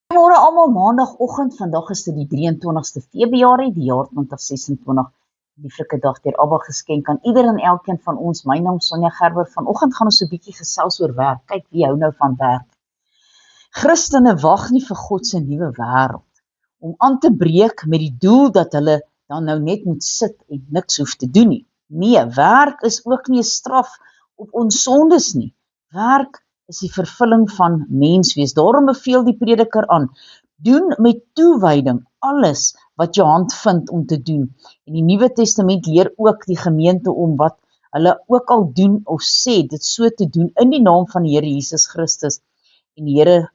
Goeiemôre almal, maandagooggend, vandag is dit die 23ste Februarie, die jaar 2026, lieflike dag deur Abba geskenk aan ieder en elkeen van ons. My naam is Sonja Gerber. Vanoggend gaan ons 'n bietjie gesels oor werk. Kyk, wie hou nou van werk? Christene wag nie vir God se nuwe wêreld om aan te breek met die doel dat hulle dan nou net moet sit en niks hoef te doen nie. Nee, werk is ook nie 'n straf op ons sondes nie. Werk is die vervulling van menswees. Daarom beveel die prediker aan, doen met toewyding alles wat jou hand vind om te doen. En die Nuwe Testament leer ook die gemeente om wat hulle ook al doen of sê, dit so te doen in die naam van die Here Jesus Christus en die Here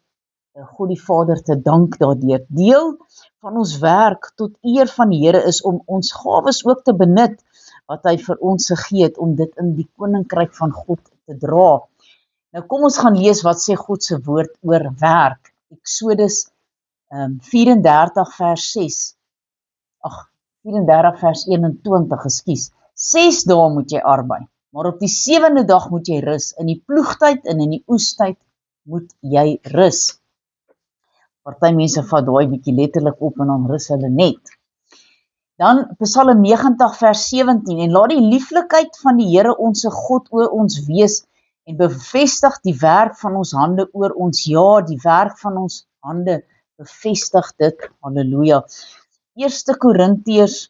God die Vader te dank daardeur. Deel van ons werk tot eer van die Here is om ons gawes ook te benut wat hy vir ons gegee het om dit in die koninkryk van God te dra. Nou kom ons gaan lees wat sê God se woord oor werk. Eksodus 34 vers 6. 34 vers 21, ekskuus. 6 dae moet jy arbei, maar op die 7de dag moet jy rus. In die ploegtyd en in die oestyd moet jy rus. Party mense vat daai bietjie letterlik op en dan rus hulle net. Dan Psalm 90 vers 17, en laat die lieflikheid van die Here onse God oor ons wees, en bevestig die werk van ons hande oor ons. Ja, die werk van ons hande bevestig dit. Halleluja. 1 Korintiërs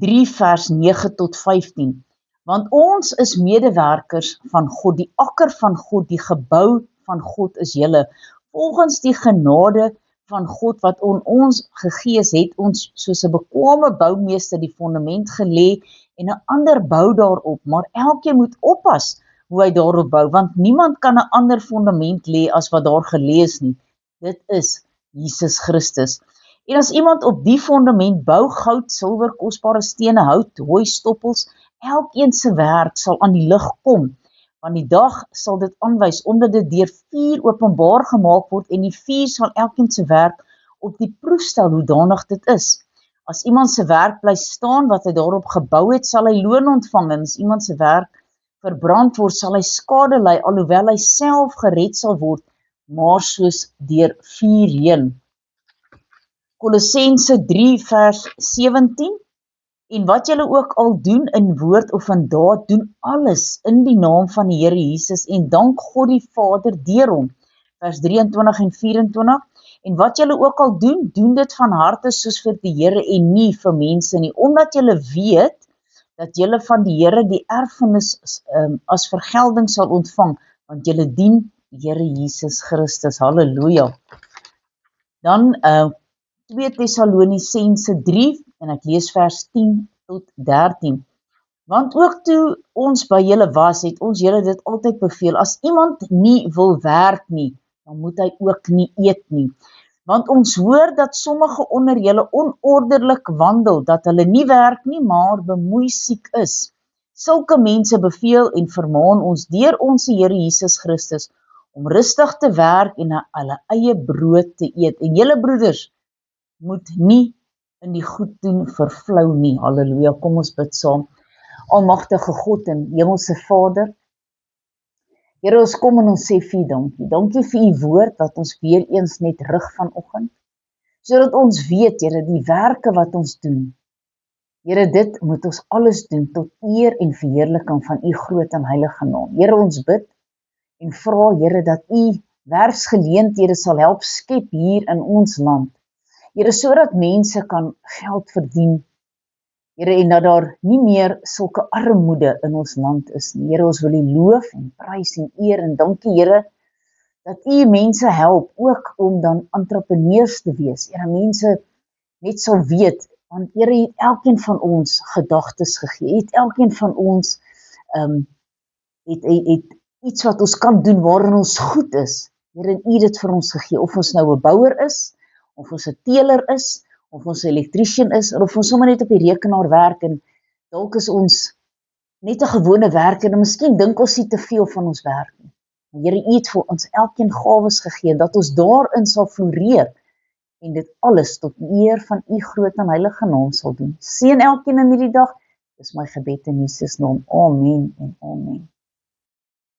3 vers 9 tot 15. Want ons is medewerkers van God, die akker van God, die gebou van God is julle. Volgens die genade van God wat ons gegee het ons soos 'n bekwame boumeester die fondament gelê en 'n ander bou daarop, maar elkeen moet oppas hoe hy daarop bou, want niemand kan 'n ander fondament lê as wat daar gelê is nie. Dit is Jesus Christus. En as iemand op die fondament bou, goud, silwer, kosbare stene, hout, hooi, stoppels, elkeen se werk sal aan die lig kom, want die dag sal dit aanwys, omdat dit deur vuur openbaar gemaak word, en die vuur sal elkeen se werk op die proef stel, hoedanig dit is. As iemand se werk bly staan wat hy daarop gebou het, sal hy loon ontvang, en as iemand se werk verbrand word, sal hy skade ly, alhoewel hy self gered sal word, maar soos deur vuur heen. Kolossense 3 vers 17, en wat julle ook al doen in woord of in daad, doen alles in die naam van die Here Jesus, en dank God die Vader deur hom. Vers 23 en 24, en wat julle ook al doen, doen dit van harte soos vir die Here en nie vir mense nie, omdat julle weet dat julle van die Here die erfenis as vergelding sal ontvang, want julle dien die Here Jesus Christus. Halleluja. Dan 2 Tessalonisense 3, en ek lees vers 10 tot 13. Want ook toe ons by julle was, het ons julle dit altyd beveel, as iemand nie wil werk nie, dan moet hy ook nie eet nie. Want ons hoor dat sommige onder julle onordelik wandel, dat hulle nie werk nie, maar bemoeisiek is. Sulke mense beveel en vermaan ons deur ons Here Jesus Christus om rustig te werk en hulle eie brood te eet. En julle broeders moet nie in die goed doen vervlou nie. Halleluja, kom ons bid saam. Almagtige God en Hemelse Vader, Here, ons kom en ons sê vir U dankie. Dankie vir U woord wat ons weer eens net rig vanoggend, sodat ons weet, Here, die werke wat ons doen, Here, dit moet ons alles doen tot eer en verheerliking van U groot en heilige naam. Here, ons bid en vra, Here, dat U werksgeleenthede sal help skep hier in ons land. Here, sodat mense kan geld verdien, Here, en dat daar nie meer sulke armoede in ons land is nie. Here, ons wil U loof en prys en eer en dankie, Here, dat U mense help ook om dan entrepreneurs te wees. Here, mense net sal weet, want Here het elkeen van ons gedagtes gegee, het elkeen van ons het iets wat ons kan doen waarin ons goed is. Here, en U dit vir ons gegee, of ons nou 'n bouer is, of ons 'n teeler is, of ons 'n elektriesien is, of ons sommer net op die rekenaar werk, en dalk is ons net 'n gewone werker, en miskien dink ons nie te veel van ons werk nie. Maar Here, U het vir ons elkeen gawes gegee, dat ons daarin sal floreer, en dit alles tot eer van U groot en heilige naam sal doen. Seën elkeen in hierdie dag, dis my gebed in Jesus naam. Amen en amen.